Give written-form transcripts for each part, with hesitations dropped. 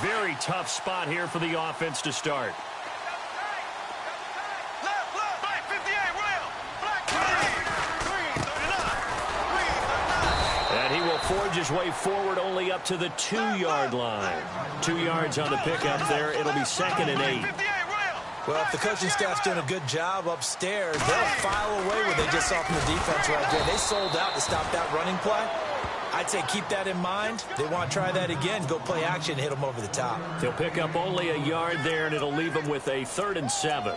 Very tough spot here for the offense to start. And he will forge his way forward only up to the 2-yard line. 2 yards on the pickup there. It'll be 2nd and 8. Well, if the coaching staff's doing a good job upstairs, they'll file away what they just saw from the defense right there. They sold out to stop that running play. I'd say keep that in mind. They want to try that again, go play action, hit them over the top. They'll pick up only a yard there, and it'll leave them with a 3rd and 7.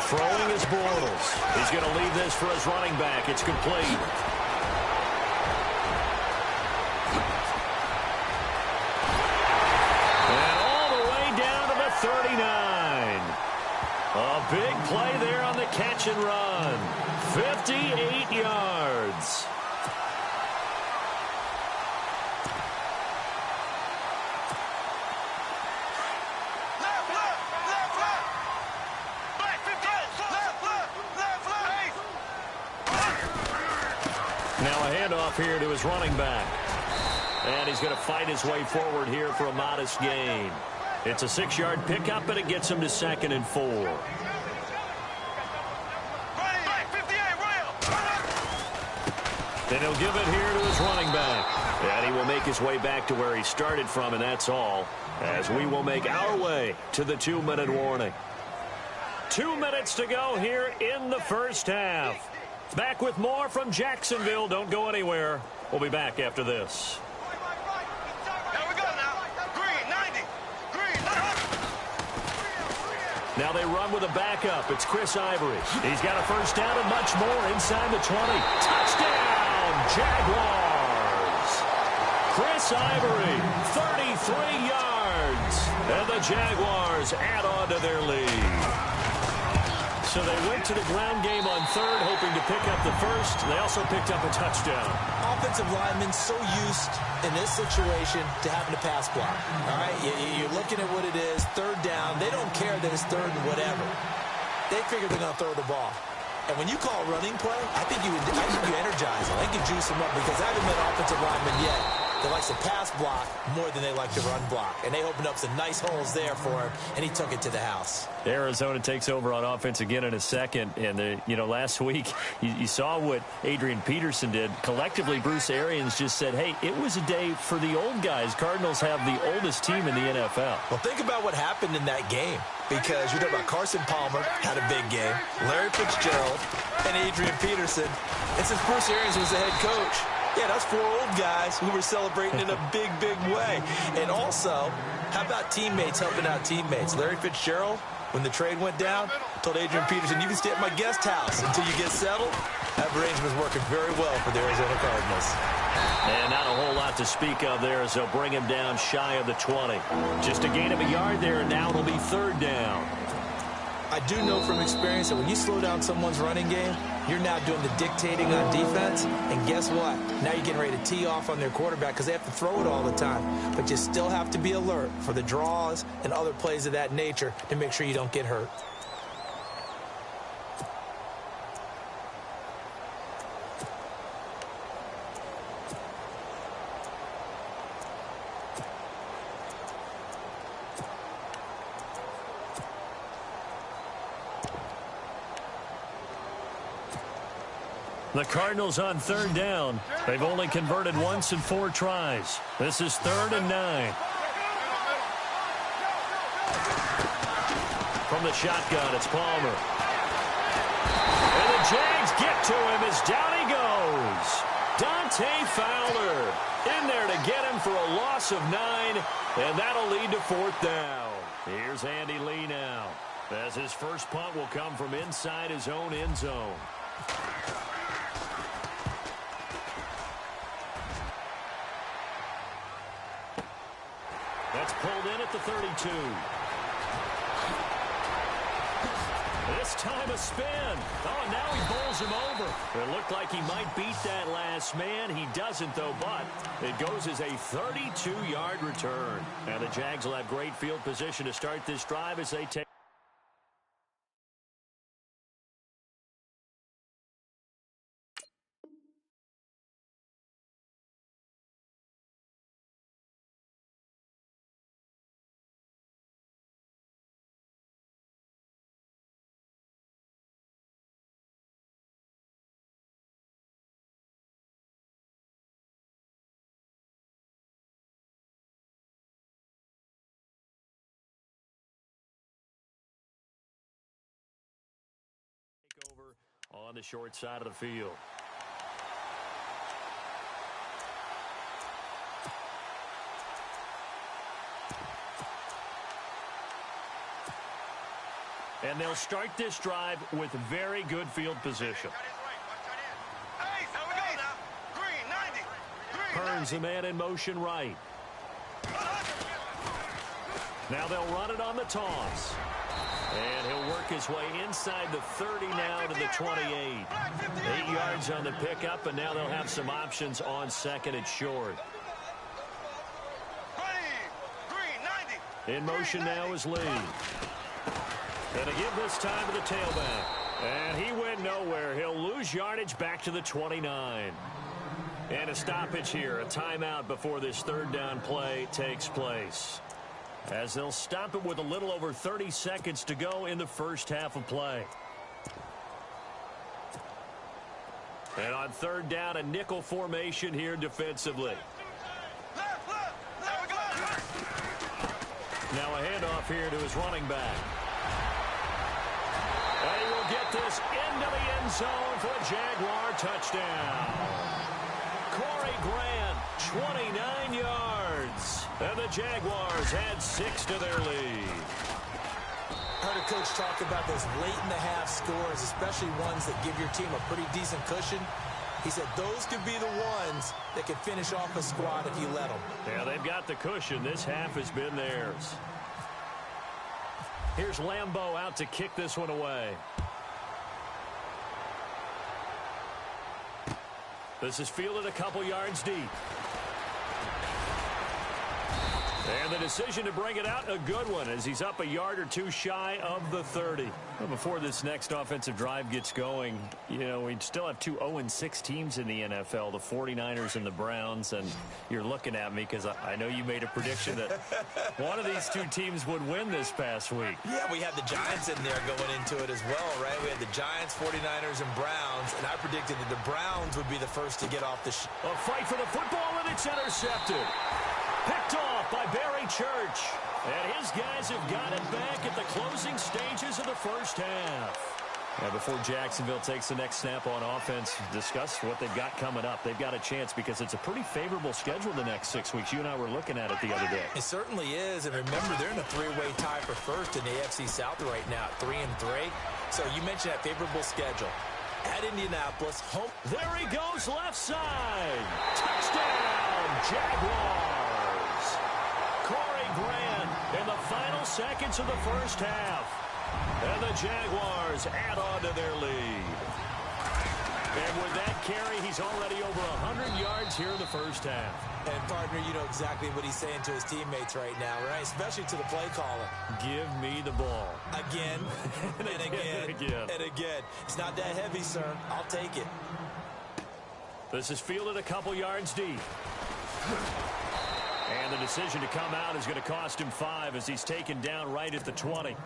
Throwing is Bortles. He's going to leave this for his running back. It's complete. And all the way down to the 39. A big play there on the catch and run. 58 yards. Now a handoff here to his running back. And he's going to fight his way forward here for a modest gain. It's a 6-yard pickup, and it gets him to 2nd and 4. Then he'll give it here to his running back. And he will make his way back to where he started from, and that's all. As we will make our way to the 2-minute warning. 2 minutes to go here in the first half. Back with more from Jacksonville. Don't go anywhere. We'll be back after this. Now they run with a backup. It's Chris Ivory. He's got a first down and much more inside the 20. Touchdown, Jaguars. Chris Ivory, 33 yards. And the Jaguars add on to their lead. So they went to the ground game on 3rd, hoping to pick up the first. They also picked up a touchdown. Offensive linemen so used in this situation to having to pass block. All right, you're looking at what it is, 3rd down. They don't care that it's 3rd and whatever. They figure they're going to throw the ball. And when you call a running play, I think you energize them. I think you juice them up because I haven't met offensive linemen yet that likes to pass block more than they like to run block. And they opened up some nice holes there for him, and he took it to the house. Arizona takes over on offense again in a second. And, last week you saw what Adrian Peterson did. Collectively, Bruce Arians just said, hey, it was a day for the old guys. Cardinals have the oldest team in the NFL. Well, think about what happened in that game. Because you're talking about Carson Palmer had a big game, Larry Fitzgerald, and Adrian Peterson. And since Bruce Arians was the head coach, yeah, that's 4 old guys who were celebrating in a big, big way. And also, how about teammates helping out teammates? Larry Fitzgerald, when the trade went down, told Adrian Peterson, you can stay at my guest house until you get settled. That arrangement's working very well for the Arizona Cardinals. And not a whole lot to speak of there as they'll bring him down shy of the 20. Just a gain of a yard there, and now it'll be 3rd down. I do know from experience that when you slow down someone's running game, you're now doing the dictating on defense. And guess what? Now you're getting ready to tee off on their quarterback because they have to throw it all the time. But you still have to be alert for the draws and other plays of that nature to make sure you don't get hurt. The Cardinals on 3rd down. They've only converted once in 4 tries. This is 3rd and 9. From the shotgun, it's Palmer. And the Jags get to him as down he goes. Dante Fowler in there to get him for a loss of 9, and that'll lead to 4th down. Here's Andy Lee now, as his first punt will come from inside his own end zone. That's pulled in at the 32. This time a spin. Oh, and now he bowls him over. It looked like he might beat that last man. He doesn't, though, but it goes as a 32-yard return. And the Jags will have great field position to start this drive as they take. Over on the short side of the field. And they'll start this drive with very good field position. Hearns the man in motion right. Now they'll run it on the toss. And he'll work his way inside the 30 now to the 28. 8 yards on the pickup, and now they'll have some options on second and short. In motion now is Lee. And a give this time to the tailback. And he went nowhere. He'll lose yardage back to the 29. And a stoppage here, a timeout before this third down play takes place, as they'll stop it with a little over 30 seconds to go in the first half of play. And on third down, a nickel formation here defensively. Now a handoff here to his running back. And he will get this into the end zone for a Jaguar touchdown. Corey Grant, 29 yards. And the Jaguars add 6 to their lead. I heard a coach talk about those late-in-the-half scores, especially ones that give your team a pretty decent cushion. He said those could be the ones that could finish off a squad if you let them. Yeah, they've got the cushion. This half has been theirs. Here's Lambeau out to kick this one away. This is fielded a couple yards deep. And the decision to bring it out, a good one, as he's up a yard or two shy of the 30. Well, before this next offensive drive gets going, you know, we still have two 0-6 teams in the NFL, the 49ers and the Browns, and you're looking at me because I know you made a prediction that one of these two teams would win this past week. Yeah, we had the Giants in there going into it as well, right? We had the Giants, 49ers, and Browns, and I predicted that the Browns would be the first to get off the A fight for the football, and it's intercepted. Picked off by Barry Church. And his guys have got it back at the closing stages of the first half. And before Jacksonville takes the next snap on offense, discuss what they've got coming up. They've got a chance because it's a pretty favorable schedule the next 6 weeks. You and I were looking at it the other day. It certainly is. And remember, they're in a three-way tie for first in the AFC South right now at 3-3. So you mentioned that favorable schedule. At Indianapolis, home. There he goes, left side. Touchdown, Jaguars. Corey Grant in the final seconds of the first half. And the Jaguars add on to their lead. And with that carry, he's already over 100 yards here in the first half. And, partner, you know exactly what he's saying to his teammates right now, right? Especially to the play caller. Give me the ball. Again, and again, and again. It's not that heavy, sir. I'll take it. This is fielded a couple yards deep. And the decision to come out is going to cost him 5 as he's taken down right at the 20.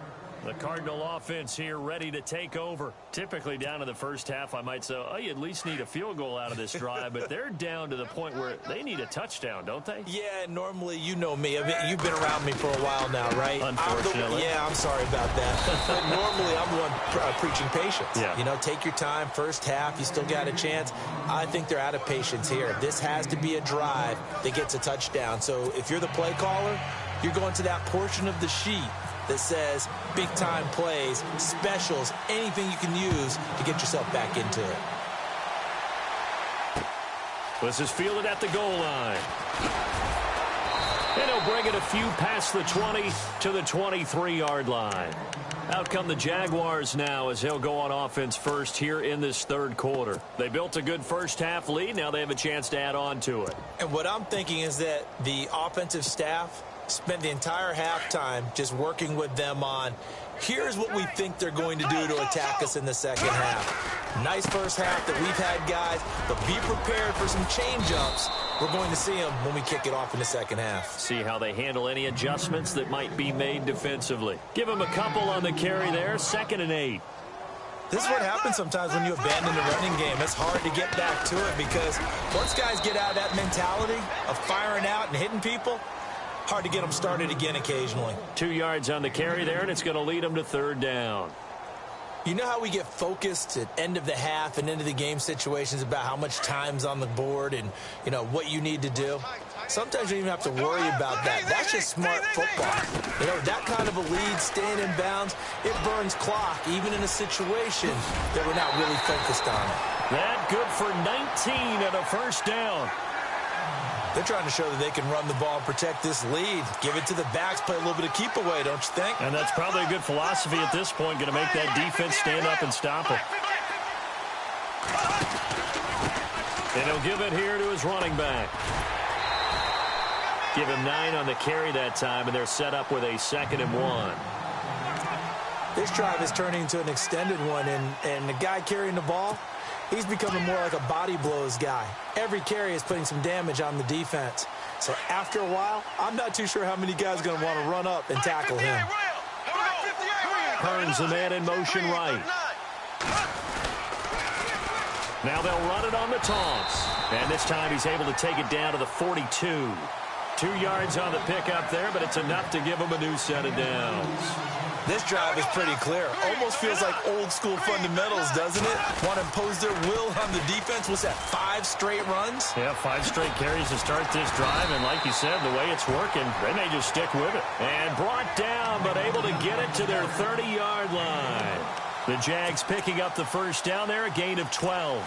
The Cardinal offense here ready to take over. Typically down in the first half, I might say, oh, you at least need a field goal out of this drive. But they're down to the point where they need a touchdown, don't they? Yeah, normally, you know me. I mean, you've been around me for a while now, right? Unfortunately. I'm sorry about that. But normally, I'm the one preaching patience. Yeah. You know, take your time. First half, you still got a chance. I think they're out of patience here. This has to be a drive that gets a touchdown. So if you're the play caller, you're going to that portion of the sheet that says big-time plays, specials, anything you can use to get yourself back into it. This is fielded at the goal line. And he'll bring it a few past the 20 to the 23-yard line. Out come the Jaguars now as he'll go on offense first here in this third quarter. They built a good first-half lead. Now they have a chance to add on to it. And what I'm thinking is that the offensive staff spent the entire halftime just working with them on, here's what we think they're going to do to attack us in the second half. Nice first half that we've had, guys, but be prepared for some change-ups. We're going to see them when we kick it off in the second half. See how they handle any adjustments that might be made defensively. Give them a couple on the carry there, 2nd and 8. This is what happens sometimes when you abandon the running game. It's hard to get back to it because once guys get out of that mentality of firing out and hitting people, hard to get them started again occasionally. 2 yards on the carry there, and it's going to lead them to 3rd down. You know how we get focused at end of the half and into the game situations about how much time's on the board and, you know, what you need to do? Sometimes you don't even have to worry about that. That's just smart football. You know, that kind of a lead, staying in bounds, it burns clock, even in a situation that we're not really focused on. That good for 19 and a 1st down. They're trying to show that they can run the ball and protect this lead. Give it to the backs, play a little bit of keep away, don't you think? And that's probably a good philosophy at this point, going to make that defense stand up and stop it. And he'll give it here to his running back. Give him 9 on the carry that time, and they're set up with a 2nd and 1. This drive is turning into an extended one, and the guy carrying the ball, he's becoming more like a body blows guy. Every carry is putting some damage on the defense. So after a while, I'm not too sure how many guys are going to want to run up and tackle him. Hearns the man in motion right. Now they'll run it on the toss. And this time he's able to take it down to the 42. 2 yards on the pickup there, but it's enough to give him a new set of downs. This drive is pretty clear. Almost feels like old school fundamentals, doesn't it? Want to impose their will on the defense. What's that, 5 straight runs? Yeah, 5 straight carries to start this drive. And like you said, the way it's working, they may just stick with it. And brought down, but able to get it to their 30-yard line. The Jags picking up the 1st down there, a gain of 12.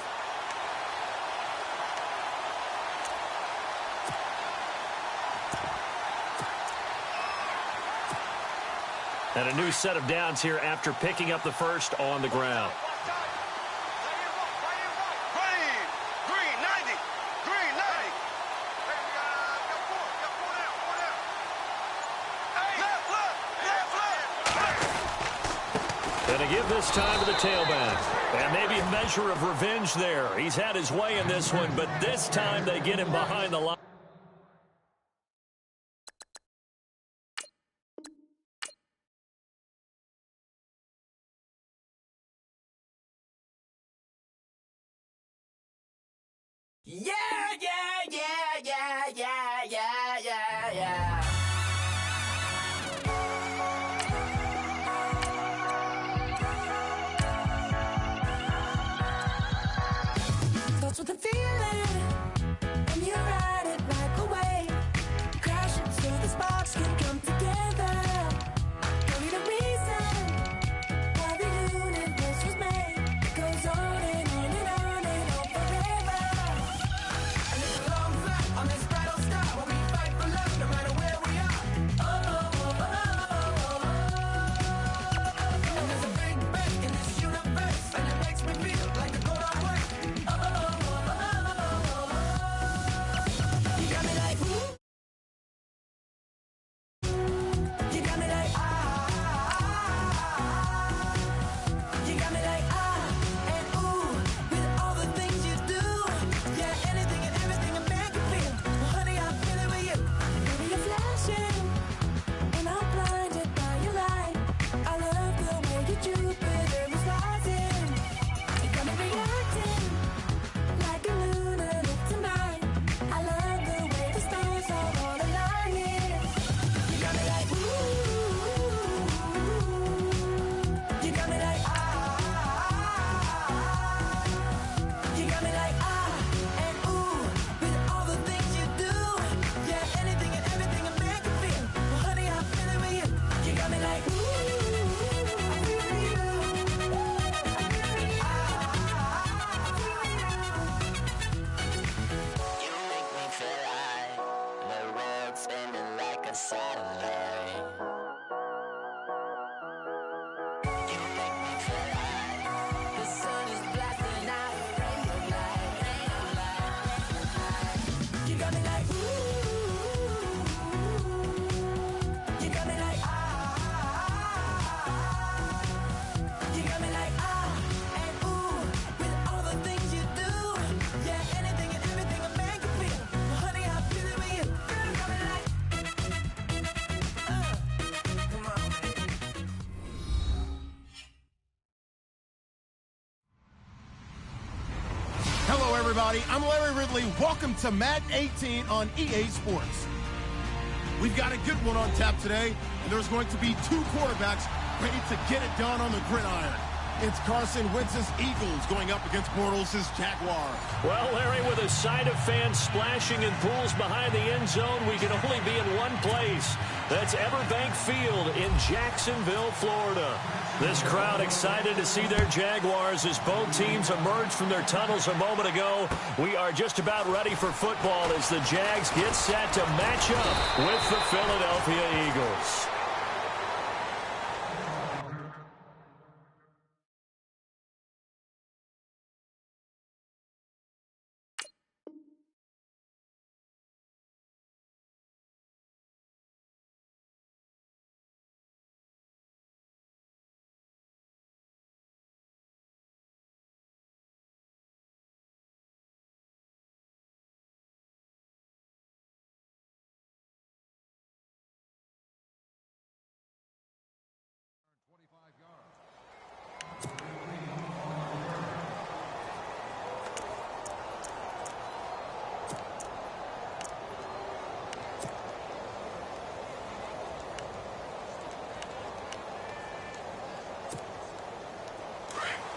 And a new set of downs here after picking up the 1st on the ground. Going to give this time to the tailback. And maybe a measure of revenge there. He's had his way in this one, but this time they get him behind the line. Yeah, yeah, yeah, yeah, yeah, yeah, yeah, yeah. Starts with a feeling, and you ride it like a wave. Crashing so the sparks can come together. Don't need a reason why the universe was made. It goes on and on and on and on forever. On this battle star, where we fight for love, no matter where everybody. I'm Larry Ridley. Welcome to Madden 18 on EA Sports. We've got a good one on tap today, and there's going to be two quarterbacks ready to get it done on the gridiron. It's Carson Wentz's Eagles going up against Bortles' Jaguars. Well, Larry, with a sight of fans splashing in pools behind the end zone, we can only be in one place. That's Everbank Field in Jacksonville, Florida. This crowd excited to see their Jaguars as both teams emerged from their tunnels a moment ago. We are just about ready for football as the Jags get set to match up with the Philadelphia Eagles.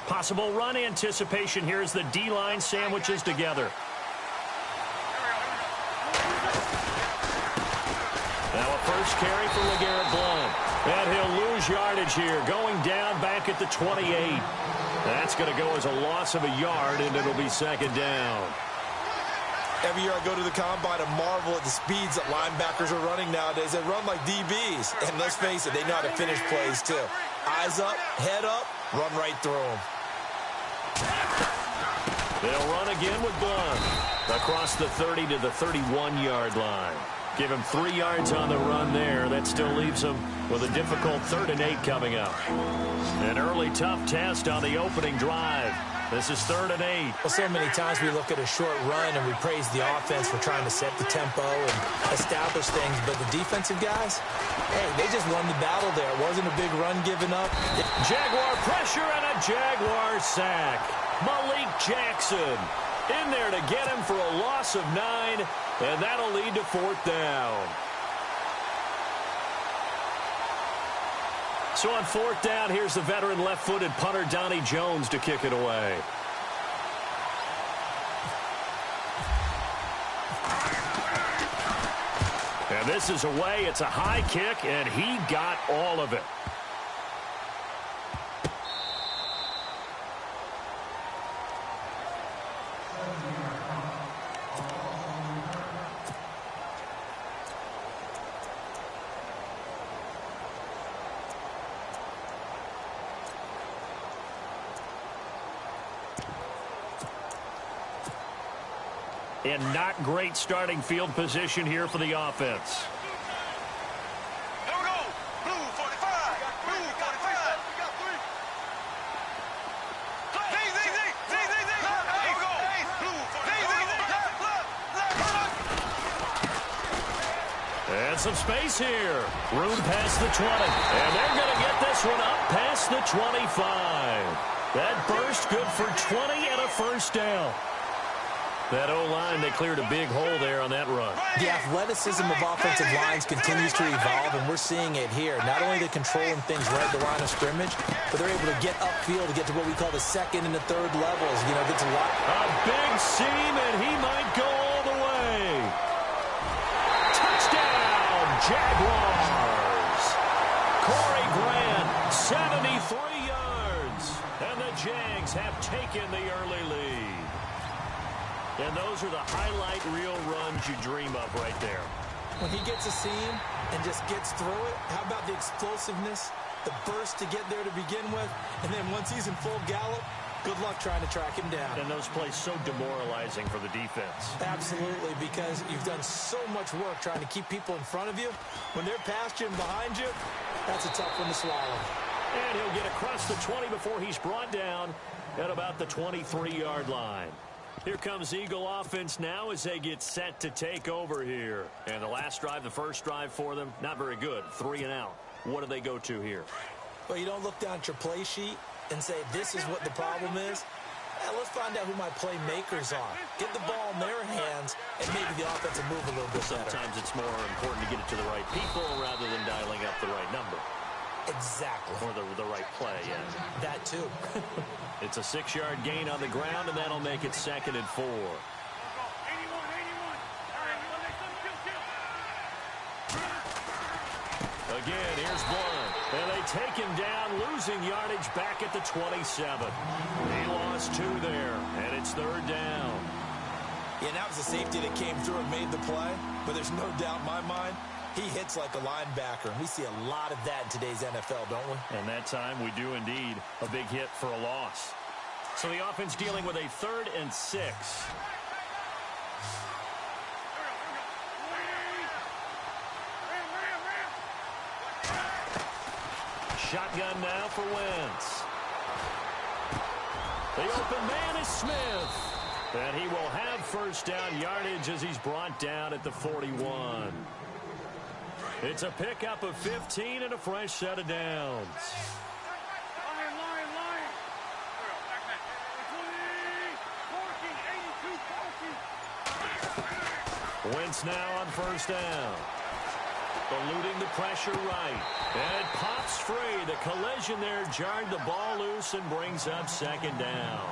Possible run anticipation here as the D-line sandwiches together. Now a first carry for LeGarrette Blount. And he'll lose yardage here, going down back at the 28. That's going to go as a loss of a yard, and it'll be second down. Every year I go to the combine and marvel at the speeds that linebackers are running nowadays. They run like DBs. And let's face it, they know how to finish plays too. Eyes up, head up, run right through them. They'll run again with Blount across the 30 to the 31-yard line. Give him 3 yards on the run there. That still leaves him with a difficult 3rd and 8 coming up. An early tough test on the opening drive. This is 3rd and 8. Well, so many times we look at a short run and we praise the offense for trying to set the tempo and establish things. But the defensive guys, hey, they just won the battle there. It wasn't a big run given up. Jaguar pressure and a Jaguar sack. Malik Jackson in there to get him for a loss of 9, and that'll lead to 4th down. So on 4th down, here's the veteran left-footed punter Donnie Jones to kick it away. And this is away. It's a high kick, and he got all of it. And not great starting field position here for the offense. Here we go. Blue 45. Blue 45. Here we go. Blue 45. And some space here. Room past the 20. And they're going to get this one up past the 25. That burst good for 20 and a first down. That O-line, they cleared a big hole there on that run. The athleticism of offensive lines continues to evolve, and we're seeing it here. Not only are they controlling things right at the line of scrimmage, but they're able to get upfield to get to what we call the 2nd and the 3rd levels. You know, gets a lot. A big seam, and he might go all the way. Touchdown, Jaguars. Corey Grant, 73 yards. And the Jags have taken the early lead. And those are the highlight reel runs you dream of right there. When he gets a seam and just gets through it, how about the explosiveness, the burst to get there to begin with, and then once he's in full gallop, good luck trying to track him down. And those plays so demoralizing for the defense. Absolutely, because you've done so much work trying to keep people in front of you. When they're past you and behind you, that's a tough one to swallow. And he'll get across the 20 before he's brought down at about the 23-yard line. Here comes Eagle offense now as they get set to take over here. And the last drive, the first drive for them, not very good. 3 and out. What do they go to here? Well, you don't look down at your play sheet and say, this is what the problem is. Yeah, let's find out who my playmakers are. Get the ball in their hands, and maybe the offense will move a little bit better. Sometimes it's more important to get it to the right people rather than dialing up the right number. Exactly. Or the right play, yeah. That too. It's a 6-yard gain on the ground, and that'll make it 2nd and 4. Again, here's Blunt. And they take him down, losing yardage back at the 27. He lost 2 there, and it's 3rd down. Yeah, that was a safety that came through and made the play, but there's no doubt in my mind, he hits like a linebacker, and we see a lot of that in today's NFL, don't we? And that time, we do indeed. A big hit for a loss. So the offense dealing with a 3rd and 6. Shotgun now for Wentz. The open man is Smith. And he will have 1st down yardage as he's brought down at the 41. It's a pickup of 15 and a fresh set of downs. Wentz now on 1st down. Eluding the pressure right. And it pops free. The collision there jarred the ball loose and brings up 2nd down.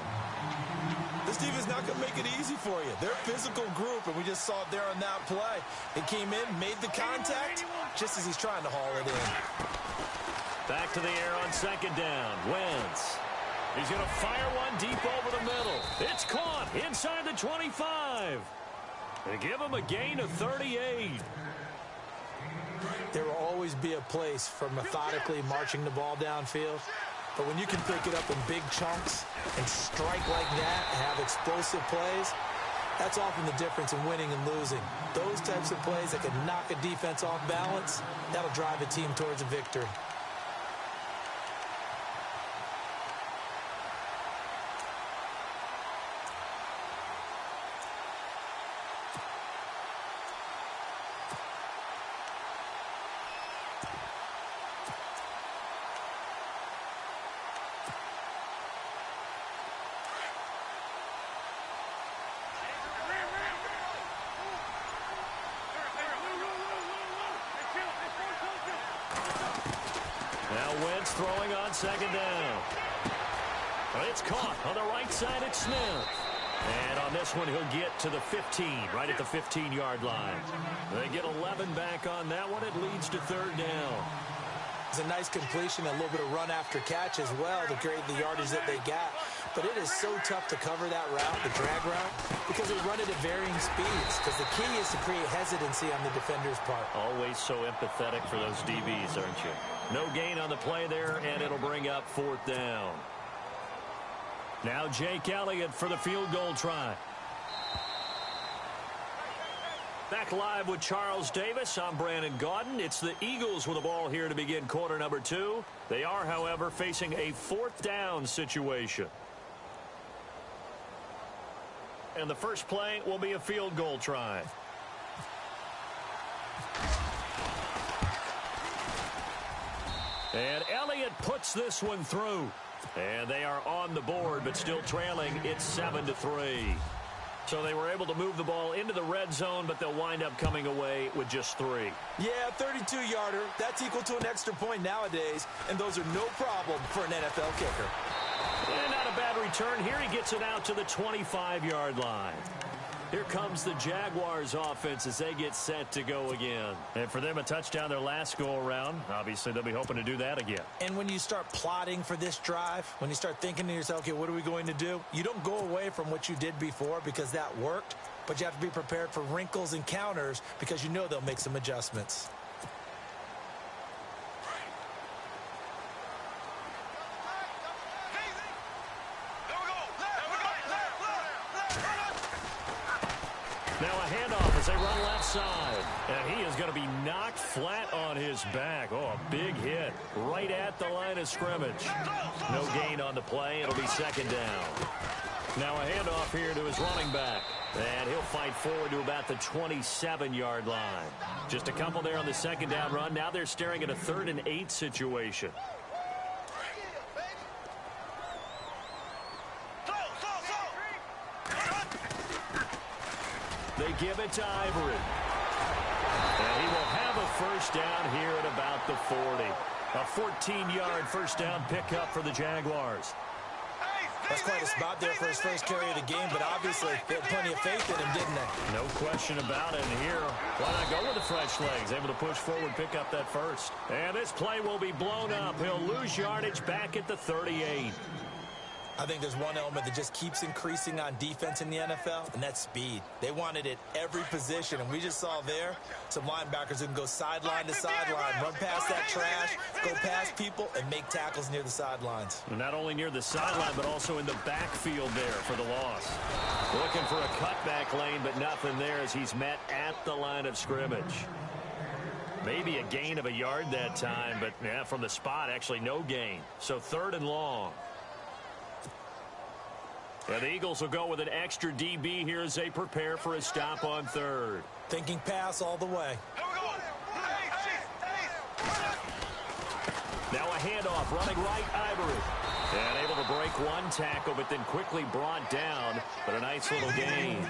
This defense is not going to make it easy for you. They're a physical group, and we just saw it there on that play. It came in, made the contact, just as he's trying to haul it in. Back to the air on 2nd down. Wentz. He's going to fire one deep over the middle. It's caught inside the 25. They give him a gain of 38. There will always be a place for methodically marching the ball downfield. But when you can pick it up in big chunks and strike like that and have explosive plays, that's often the difference in winning and losing. Those types of plays that can knock a defense off balance, that'll drive a team towards a victory. Wentz throwing on 2nd down. It's caught on the right side at Smith. And on this one, he'll get to the 15, right at the 15-yard line. They get 11 back on that one. It leads to 3rd down. It's a nice completion, a little bit of run after catch as well to create the yardage that they got. But it is so tough to cover that route, the drag route, because they run it at varying speeds. Because the key is to create hesitancy on the defender's part. Always so empathetic for those DBs, aren't you? No gain on the play there, and it'll bring up 4th down. Now Jake Elliott for the field goal try. Back live with Charles Davis. I'm Brandon Gaudin. It's the Eagles with the ball here to begin quarter number 2. They are, however, facing a 4th down situation. And the first play will be a field goal try. And Elliott puts this one through. And they are on the board, but still trailing. It's 7-3. So they were able to move the ball into the red zone, but they'll wind up coming away with just 3. Yeah, 32-yarder. That's equal to an extra point nowadays, and those are no problem for an NFL kicker. And not a bad return here. He gets it out to the 25-yard line. Here comes the Jaguars offense as they get set to go again. And for them, a touchdown their last go-around. Obviously, they'll be hoping to do that again. And when you start plotting for this drive, when you start thinking to yourself, okay, what are we going to do? You don't go away from what you did before because that worked, but you have to be prepared for wrinkles and counters because you know they'll make some adjustments. Now a handoff as they run left side. And he is going to be knocked flat on his back. Oh, a big hit right at the line of scrimmage. No gain on the play. It'll be 2nd down. Now a handoff here to his running back. And he'll fight forward to about the 27-yard line. Just a couple there on the 2nd down run. Now they're staring at a 3rd and 8 situation. They give it to Ivory. And he will have a first down here at about the 40. A 14-yard first down pickup for the Jaguars. That's quite a spot there for his first carry of the game, but obviously they had plenty of faith in him, didn't they? No question about it. And here, why not go with the fresh legs? Able to push forward, pick up that first. And this play will be blown up. He'll lose yardage back at the 38. I think there's one element that just keeps increasing on defense in the NFL, and that's speed. They want it at every position, and we just saw there some linebackers who can go sideline to sideline, run past that trash, go past people, and make tackles near the sidelines. And not only near the sideline, but also in the backfield there for the loss. Looking for a cutback lane, but nothing there as he's met at the line of scrimmage. Maybe a gain of a yard that time, but yeah, from the spot, actually no gain. So 3rd and long. And the Eagles will go with an extra DB here as they prepare for a stop on 3rd. Thinking pass all the way. Now a handoff, running right, Ivory. And able to break one tackle, but then quickly brought down. But a nice little gain.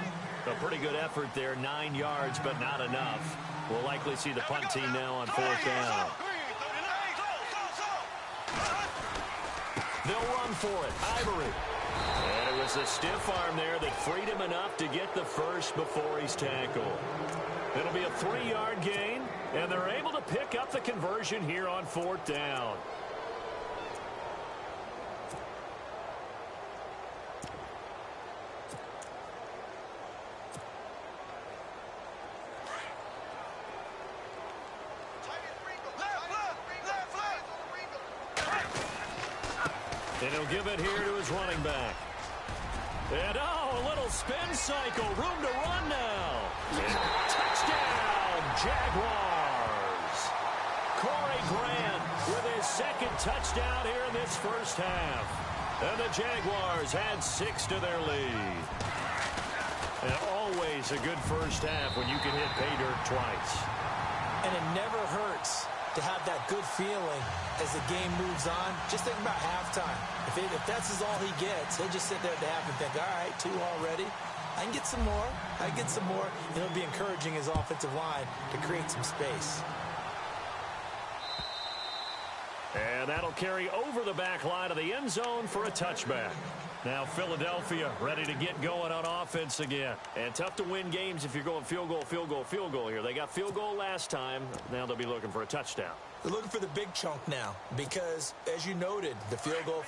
A pretty good effort there, 9 yards, but not enough. We'll likely see the punt team now on 4th down. They'll run for it, Ivory. And it was a stiff arm there that freed him enough to get the first before he's tackled. It'll be a 3-yard gain, and they're able to pick up the conversion here on 4th down. And he'll give it here to his running back. And, a little spin cycle. Room to run now. And touchdown, Jaguars. Corey Grant with his 2nd touchdown here in this first half. And the Jaguars add 6 to their lead. And always a good first half when you can hit pay dirt twice. And it never hurts to have that good feeling as the game moves on. Just think about halftime. If that's all he gets, he'll just sit there at the half and think, all right, 2 already. I can get some more. I can get some more. And it'll be encouraging his offensive line to create some space. And that'll carry over the back line of the end zone for a touchback. Now Philadelphia ready to get going on offense again. And tough to win games if you're going field goal, field goal, field goal here. They got field goal last time. Now they'll be looking for a touchdown. They're looking for the big chunk now because, as you noted, the field goal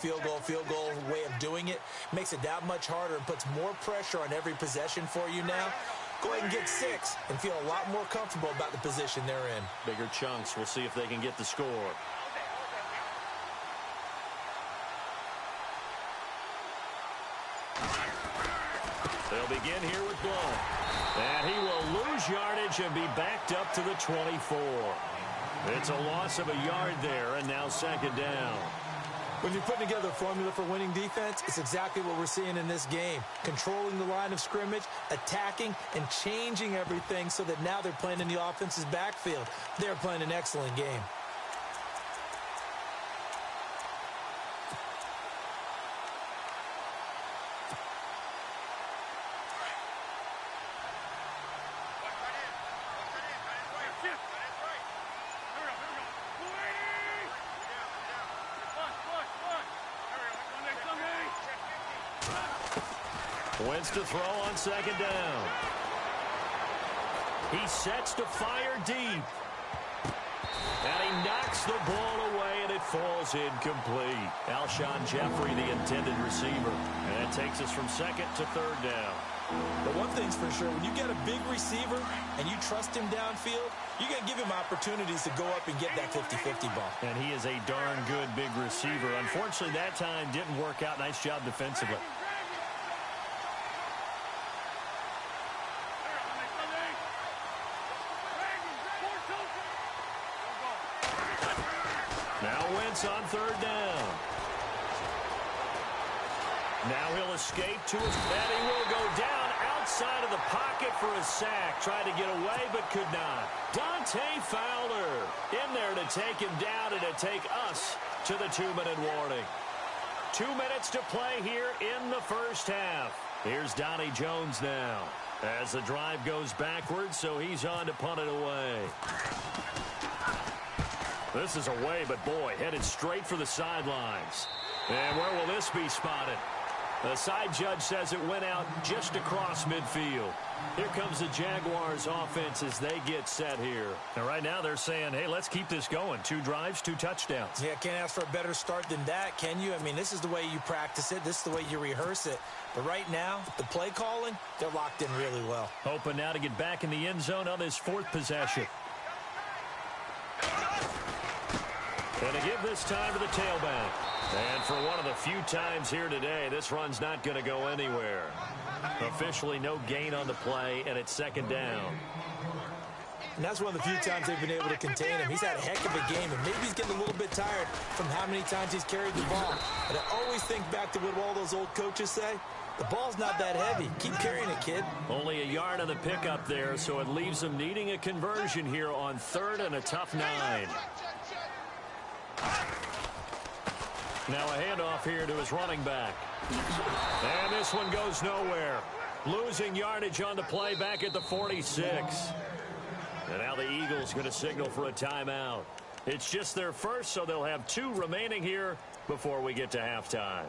way of doing it makes it that much harder and puts more pressure on every possession for you now. Go ahead and get 6 and feel a lot more comfortable about the position they're in. Bigger chunks. We'll see if they can get the score. They'll begin here with Blount. And he will lose yardage and be backed up to the 24. It's a loss of a yard there, and now 2nd down. When you're putting together a formula for winning defense, it's exactly what we're seeing in this game. Controlling the line of scrimmage, attacking, and changing everything so that now they're playing in the offense's backfield. They're playing an excellent game. Wentz to throw on 2nd down. He sets to fire deep. And he knocks the ball away, and it falls incomplete. Alshon Jeffrey, the intended receiver. And that takes us from 2nd to 3rd down. But one thing's for sure, when you get a big receiver and you trust him downfield, you're going to give him opportunities to go up and get that 50-50 ball. And he is a darn good big receiver. Unfortunately, that time didn't work out. Nice job defensively. Now Wentz on 3rd down. Now he'll escape to his, and he will go down outside of the pocket for a sack. Tried to get away, but could not. Dante Fowler in there to take him down and to take us to the 2-minute warning. 2 minutes to play here in the first half. Here's Donnie Jones now. As the drive goes backwards, so he's on to punt it away. This is away, but boy, headed straight for the sidelines. And where will this be spotted? The side judge says it went out just across midfield. Here comes the Jaguars offense as they get set here. And right now they're saying, hey, let's keep this going. 2 drives, 2 touchdowns. Yeah, can't ask for a better start than that, can you? I mean, this is the way you practice it. This is the way you rehearse it. But right now, the play calling, they're locked in really well. Hoping now to get back in the end zone on this 4th possession. And to give this time to the tailback. And for one of the few times here today, this run's not going to go anywhere. Officially no gain on the play, and it's 2nd down. And that's one of the few times they've been able to contain him. He's had a heck of a game, and maybe he's getting a little bit tired from how many times he's carried the ball. But I always think back to what all those old coaches say. The ball's not that heavy. Keep carrying it, kid. Only a yard on the pickup there, so it leaves him needing a conversion here on 3rd and a tough 9. Now a handoff here to his running back. And this one goes nowhere. Losing yardage on the play back at the 46. And now the Eagles going to signal for a timeout. It's just their first, so they'll have 2 remaining here before we get to halftime.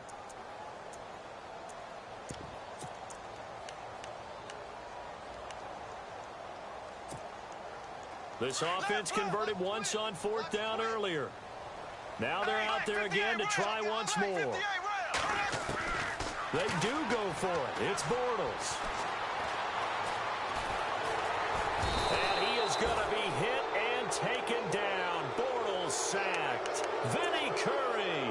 This offense converted once on 4th down earlier. Now they're out there again to try once more. They do go for it. It's Bortles. And he is going to be hit and taken down. Bortles sacked. Vinny Curry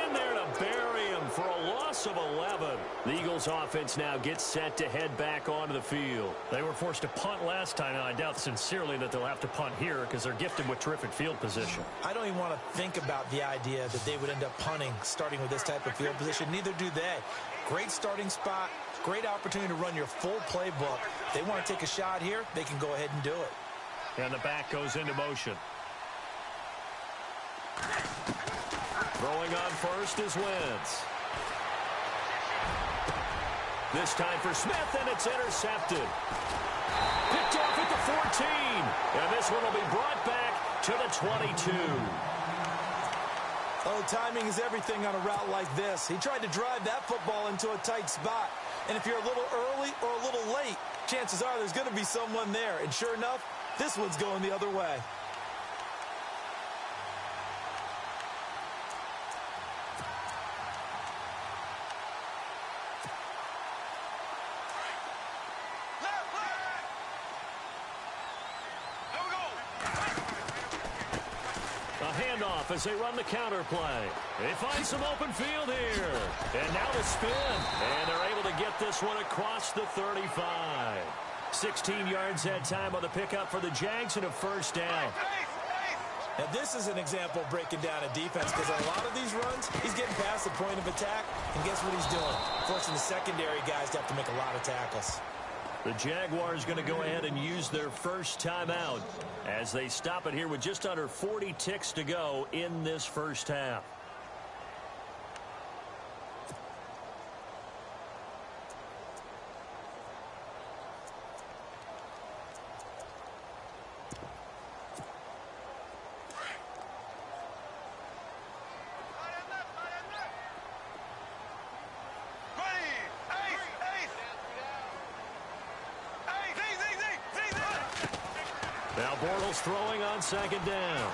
in there to bury him for a loss of 11. The Eagles offense now gets set to head back onto the field. They were forced to punt last time, and I doubt sincerely that they'll have to punt here because they're gifted with terrific field position. I don't even want to think about the idea that they would end up punting starting with this type of field position. Neither do they. Great starting spot, great opportunity to run your full playbook. They want to take a shot here, they can go ahead and do it. And the back goes into motion. Throwing on first is Wentz. This time for Smith, and it's intercepted. Picked off at the 14. And this one will be brought back to the 22. Oh, timing is everything on a route like this. He tried to drive that football into a tight spot. And if you're a little early or a little late, chances are there's going to be someone there. And sure enough, this one's going the other way. As they run the counter play. They find some open field here. And now the spin. And they're able to get this one across the 35. 16 yards that time on the pickup for the Jags and a 1st down. Now this is an example of breaking down a defense because on a lot of these runs, he's getting past the point of attack. And guess what he's doing? Forcing the secondary guys to have to make a lot of tackles. The Jaguars going to go ahead and use their first timeout as they stop it here with just under 40 ticks to go in this first half. Now Bortles throwing on 2nd down.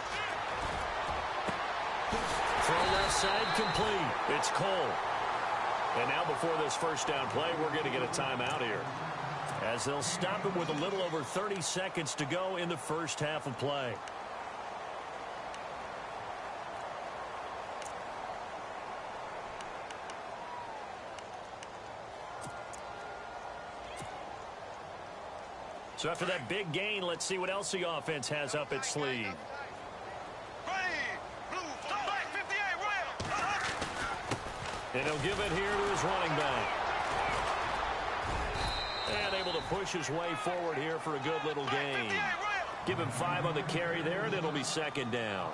Throw left side complete. It's Cole. And now before this 1st down play, we're going to get a timeout here, as they'll stop it with a little over 30 seconds to go in the first half of play. So after that big gain, let's see what else the offense has up its sleeve. And he'll give it here to his running back. And able to push his way forward here for a good little gain. Give him 5 on the carry there, and it'll be 2nd down.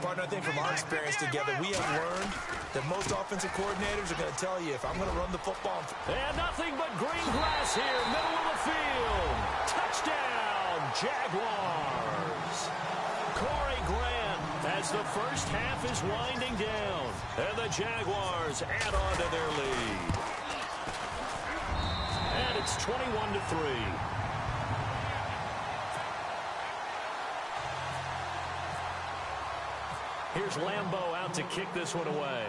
Partner, I think from our experience together, we have learned that most offensive coordinators are going to tell you, if I'm going to run the football. And nothing but green grass here, middle of the field. Touchdown, Jaguars. Corey Grant, as the first half is winding down, and the Jaguars add on to their lead. And it's 21-3. Here's Lambeau out to kick this one away.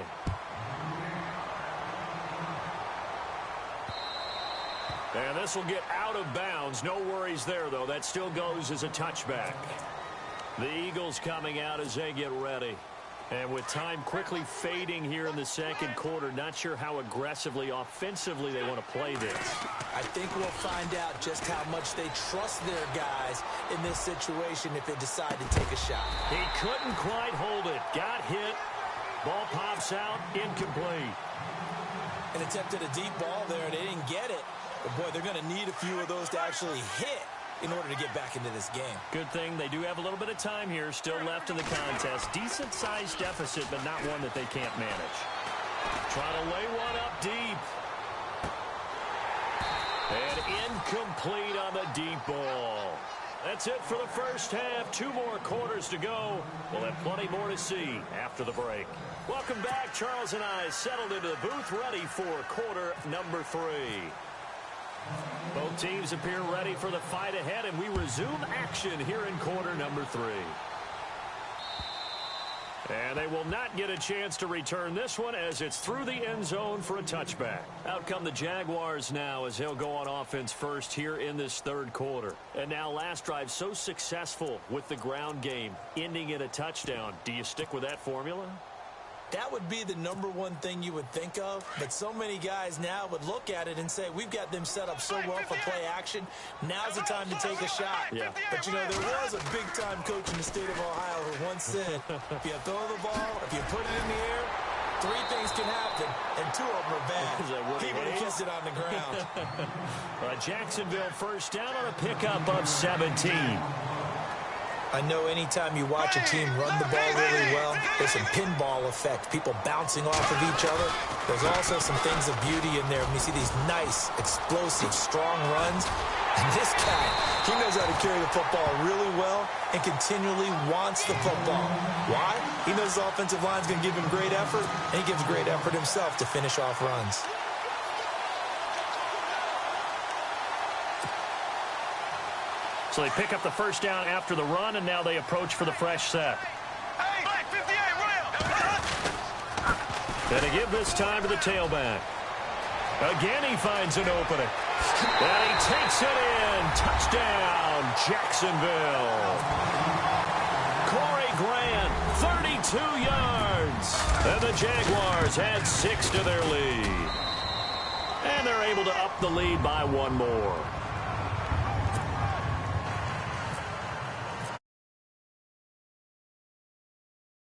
And this will get out of bounds. No worries there, though. That still goes as a touchback. The Eagles coming out as they get ready. And with time quickly fading here in the second quarter, not sure how aggressively, offensively they want to play this. I think we'll find out just how much they trust their guys in this situation if they decide to take a shot. He couldn't quite hold it. Got hit. Ball pops out. Incomplete. And attempted a deep ball there. They didn't get it. But, boy, they're going to need a few of those to actually hit in order to get back into this game. Good thing they do have a little bit of time here still left in the contest. Decent-sized deficit, but not one that they can't manage. Trying to lay one up deep. And incomplete on the deep ball. That's it for the first half. 2 more quarters to go. We'll have plenty more to see after the break. Welcome back. Charles and I settled into the booth ready for quarter number 3. Both teams appear ready for the fight ahead, and we resume action here in quarter number 3. And they will not get a chance to return this one as it's through the end zone for a touchback. Out come the Jaguars now as they'll go on offense first here in this third quarter. And now last drive so successful with the ground game, ending in a touchdown. Do you stick with that formula? That would be the #1 thing you would think of, but so many guys now would look at it and say, we've got them set up so well for play action. Now's the time to take a shot. Yeah. But, you know, there was a big-time coach in the state of Ohio who once said, if you throw the ball, if you put it in the air, 3 things can happen, and 2 of them are bad. He would have kept it on the ground. Jacksonville first down on a pickup of 17. I know anytime you watch a team run the ball really well, there's some pinball effect, people bouncing off of each other. There's also some things of beauty in there when you see these nice, explosive, strong runs. And this guy, he knows how to carry the football really well and continually wants the football. Why? He knows the offensive line's going to give him great effort, and he gives great effort himself to finish off runs. So they pick up the first down after the run, and now they approach for the fresh set. Hey, Black 58, run out. And they give this time to the tailback. Again, he finds an opening. And he takes it in. Touchdown, Jacksonville. Corey Grant, 32 yards. And the Jaguars add 6 to their lead. And they're able to up the lead by 1 more.